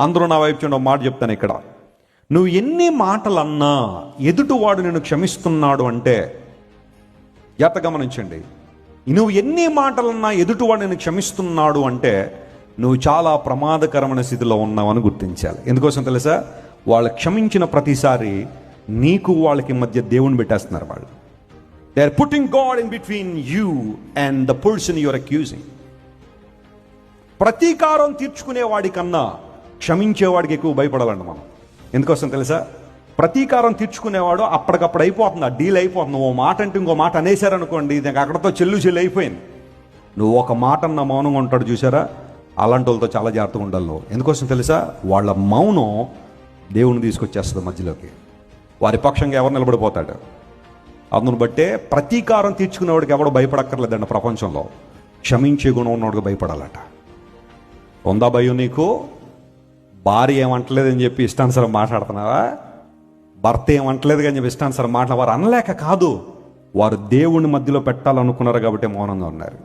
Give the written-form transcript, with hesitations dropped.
అందరూ నా వైపు చూడండి, ఒక మాట చెప్తాను ఇక్కడ. నువ్వు ఎన్ని మాటలన్నా ఎదుటివాడు నిన్ను క్షమిస్తున్నాడు అంటే, జాగ్రత్తగా గమనించండి, నువ్వు ఎన్ని మాటలన్నా ఎదుటివాడు నిన్ను క్షమిస్తున్నాడు అంటే నువ్వు చాలా ప్రమాదకరమైన స్థితిలో ఉన్నావని గుర్తించాలి. ఎందుకోసం తెలుసా? వాళ్ళు క్షమించిన ప్రతిసారి నీకు వాళ్ళకి మధ్య దేవుని పెట్టేస్తున్నారు. వాళ్ళు they are putting god in between you and the person you are accusing. ప్రతీకారం తీర్చుకునే వాడికన్నా క్షమించేవాడికి ఎక్కువ భయపడాలండి మనం. ఎందుకోసం తెలుసా? ప్రతీకారం తీర్చుకునేవాడు అప్పటికప్పుడు అయిపోతుంది, ఆ డీల్ అయిపోతుంది. ఓ మాట అంటే ఇంకో మాట అనేసారనుకోండి, దానికి అక్కడతో చెల్లు అయిపోయింది. నువ్వు ఒక మాట అన్న మౌనంగా ఉంటాడు చూసారా, అలాంటి వాళ్ళతో చాలా జాగ్రత్తగా ఉండాలి నువ్వు. ఎందుకోసం తెలుసా? వాళ్ళ మౌనం దేవుని తీసుకొచ్చేస్తుంది మధ్యలోకి. వారి పక్షంగా ఎవరు నిలబడిపోతాడు. అందును బట్టే ప్రతీకారం తీర్చుకునేవాడికి ఎవడు భయపడక్కర్లేదండి ప్రపంచంలో. క్షమించే గుణం ఉన్నవాడికి భయపడాలట. ఉందా భయం నీకు? భార్య ఏమంటలేదని చెప్పి ఇష్టానుసారం మాట్లాడుతున్నావా? భర్త ఏమంటలేదు కానీ చెప్పి ఇష్టానుసారం మాట్లాడవారు అనలేక కాదు, వారు దేవుని మధ్యలో పెట్టాలనుకున్నారు కాబట్టి మౌనంగా ఉన్నారు.